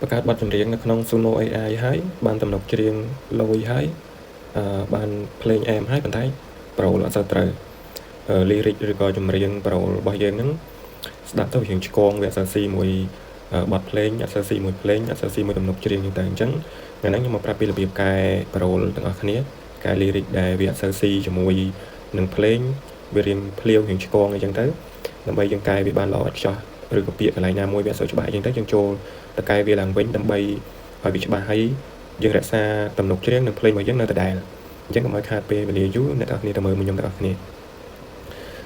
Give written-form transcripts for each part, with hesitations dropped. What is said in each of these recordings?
បង្កើតបទចម្រៀងនៅក្នុង Suno AI ហើយបានទំនុកច្រៀងលយហើយបានភ្លេងអែមហើយប៉ុន្តែប្រូលអត់សូវត្រូវ lyric ឬក៏ចម្រៀងប្រូលរបស់យើងហ្នឹងស្ដាប់ទៅរៀងឆ្កងវាអត់សូវស៊ីមួយបទភ្លេងអត់សូវស៊ីមួយភ្លេងអត់សូវស៊ីមួយទំនុកច្រៀងហ្នឹងទៅអញ្ចឹងថ្ងៃហ្នឹងខ្ញុំមកប្រាប់ពីរបៀបកែប្រូលទាំងអស់គ្នាកែ lyric ដែលវាអត់សូវស៊ីជាមួយនឹងភ្លេងវារៀងភ្លាវរៀងឆ្កងអីចឹងទៅដើម្បីយើងកែវាបានល្អឥតខ្ចោះឬក៏ពាក្យកន្លែងណាមួយវាអត់សូវច្បាស់អីចឹងទៅយើងចូលទៅកែវាឡើងវិញដើម្បីឲ្យវាច្បាស់ហើយយើងរក្សាទំនុកច្រៀងនិងភ្លេងរបស់យើងនៅដដែលអញ្ចឹងកុំឲ្យខាតពេលវេលាយូរអ្នកនរគ្នាទៅមើលមួយខ្ញុំទាំងអស់គ្នា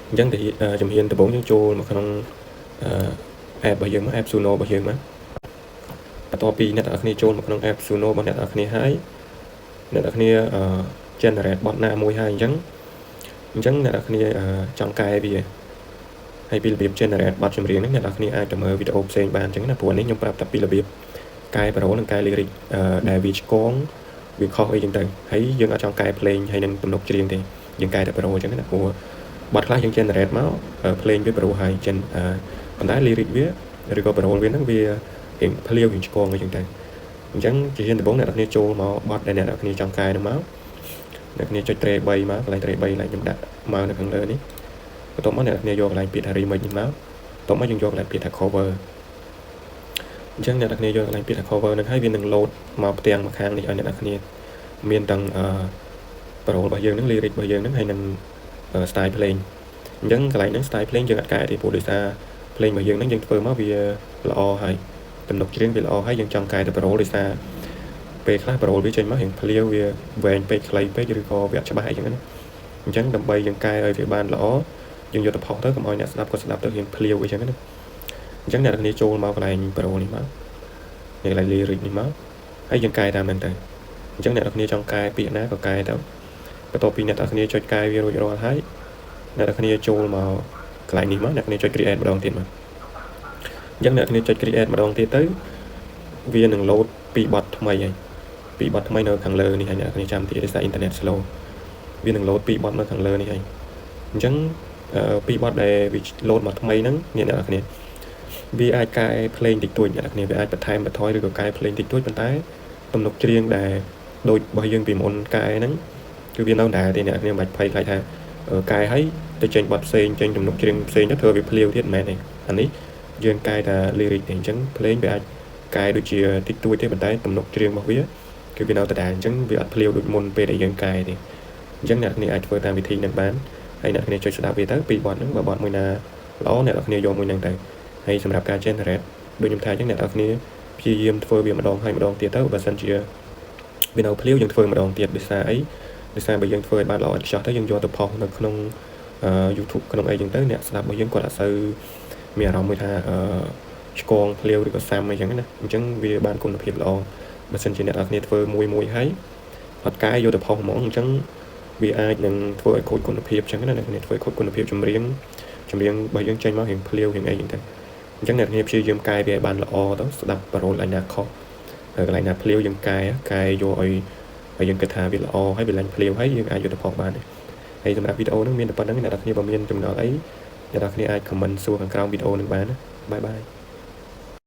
អញ្ចឹងជំហានដំបូងយើងចូលមកក្នុងapp របស់យើងមក app Suno របស់យើងមកបន្ទាប់ពីអ្នកនរគ្នាចូលមកក្នុង app Suno របស់អ្នកនរគ្នាហើយអ្នកនរគ្នាgenerate បទណាមួយហើយអញ្ចឹងអ្នកនរគ្នាចង់កែវាហើយពីរបៀប generate បទចម្រៀងហ្នឹងអ្នកនរគ្នាអាចទៅមើលវីដេអូផ្សេងបានអញ្ចឹងណាព្រោះនេះខ្ញុំប្រាប់តែពីរបៀបកែប្រូនិងកែ lyric ដែលវាឆ្កងវាខុសអីចឹងទៅហើយយើងអត់ចង់កែភ្លេងហើយនឹងទំនុកច្រៀងទេយើងកែតែប្រូអញ្ចឹងណាព្រោះបទខ្លះយើង generate មកភ្លេងវាប្រូហើយប៉ុន្តែ lyric វាឬក៏ប្រូវាហ្នឹងវារៀងភ្លាវរៀងឆ្កងអីចឹងទៅអញ្ចឹងជាជាដំបូងអ្នកនរគ្នាចូលមកបទដែលអ្នកនរគ្នាចង់កែហ្នឹងមកអ្នកគ្នាចុច tray 3មកកន្លែង tray 3កន្លែងខ្ញុំដាក់មកនៅខាងលើនេះបន្ទាប់មកអ្នកគ្នាយកកន្លែងពាក្យថា remix នេះមកបន្ទាប់មកយើងយកកន្លែងពាក្យថា cover អញ្ចឹងអ្នកនរគ្នាយកកន្លែងពាក្យថា cover ហ្នឹងហើយវានឹង load មកផ្ទាំងមកខាងនេះឲ្យអ្នកនរគ្នាមានទាំងប្រូរបស់យើងហ្នឹង lyric របស់យើងហ្នឹងហើយនឹង style ភ្លេងអញ្ចឹងកន្លែងហ្នឹង style ភ្លេងយើងអត់កែទេព្រោះដោយសារភ្លេងរបស់យើងហ្នឹងយើងធ្វើមកវាល្អហើយទំនុកច្រៀងវាល្អហើយយើងចង់កែទៅប្រូដោយសារពេលខ្លះប្រូវាចេញមករៀងភ្លាវវាវែងពេកខ្លីពេកឬក៏វាអត់ច្បាស់អីចឹងណាអញ្ចឹងដើម្បីយើងកែឲ្យវាបានល្អយើងយកទៅផុសទៅកុំឲ្យអ្នកស្ដាប់គាត់ស្ដាប់ទៅរៀងភ្លាវអីចឹងណាអញ្ចឹងអ្នកនរគ្នាចូលមកកន្លែងប្រូនេះមកកន្លែង lyric នេះមកហើយយើងកែតាមហ្នឹងទៅអញ្ចឹងអ្នកនរគ្នាចង់កែពាក្យណាក៏កែទៅបន្ទាប់ពីអ្នកនរគ្នាចុចកែវារួចរាល់ហើយអ្នកនរគ្នាចូលមកកន្លែងនេះមកអ្នកនរគ្នាចុច create ម្ដងទៀតមកអញ្ចឹងអ្នកនរគ្នាចុច create ម្ដងទៀតទៅវានឹង load ពីបទថ្មីហើយពីបទថ្មីនៅខាងលើនេះហើយអ្នកនរគ្នាចាំទីដោយសារ internet slow វានឹង load ពីបទនៅខាងលើនេះហើយអញ្ចឹងពីបទដែលវា load មកថ្មីហ្នឹងអ្នកនរគ្នាវាអាចកែភ្លេងតិចតួចអ្នកនរគ្នាវាអាចបន្ថែមបន្ថយឬក៏កែភ្លេងតិចតួចប៉ុន្តែទំនុកច្រៀងដែលដូចរបស់យើងពីមុនកែហ្នឹងគឺវានៅដែរទេអ្នកនរគ្នាមិនបាច់ភ័យខ្លាចថាកែហើយទៅចេញបទផ្សេងចេញទំនុកច្រៀងផ្សេងទៅធ្វើវាភ្លាវទៀតមិនមែនទេអានេះយើងកែតែ lyric ទេអញ្ចឹងភ្លេងវាអាចកែដូចជាតិចតួចទេប៉ុន្តែទំនុកច្រៀងរបស់វាគឺវានៅតែដែរអញ្ចឹងវាអត់ភ្លាវដូចមុនពេលដែលយើងកែទេអញ្ចឹងអ្នកនរគ្នាអាចធ្វើតាមវិធីហ្នឹងបានហើយអ្នកនរគ្នាចុចស្ដាប់វាទៅពីបទហ្នឹងបើបទមួយណាល្អអ្នកនរគ្នាយកមួយហ្នឹងទៅហើយសម្រាប់ការ generate ដូចខ្ញុំថាអញ្ចឹងអ្នកនរគ្នាព្យាយាមធ្វើវាម្ដងហើយម្ដងទៀតទៅបើសិនជាវានៅភ្លាវយើងធ្វើម្ដងទៀតដោយសារអីដោយសារបើយើងធ្វើឲ្យបានល្អឥតខ្ចោះទៅយើងយកទៅផុសនៅក្នុង YouTube ក្នុងអីចឹងទៅអ្នកស្ដាប់របស់យើងគាត់អត់សូវមានអារម្មណ៍មួយថាឆ្កងភ្លាវឬក៏សាំអីចឹងណាអញ្ចឹងវាបានគុណភាពល្អបើសិនជាអ្នកនរគ្នាធ្វើមួយហើយអត់កែយកទៅផុសហ្មងអញ្ចឹងវាអាចនឹងធ្វើឲ្យខូចគុណភាពចឹងណាអ្នកគ្នាធ្វើឲ្យខូចគុណភាពចម្រៀងរបស់យើងចេញមករៀងភ្លាវរៀងអីចឹងទៅអញ្ចឹងអ្នកគ្នាព្យាយាមកែវាឲ្យបានល្អទៅស្ដាប់ប្រូលឲ្យណាខុសកន្លែងណាភ្លាវយើងកែយកឲ្យយើងគិតថាវាល្អហើយវាឡើងភ្លាវហើយយើងអាចយកទៅផុសបានហើយសម្រាប់វីដេអូហ្នឹងមានតែប៉ុណ្្នឹងអ្នកនរគ្នាបើមានចំណុចអីអ្នកនរគ្នាអាច comment សួរខាងក្រោមវីដេអូហ្នឹងបានណាបាយ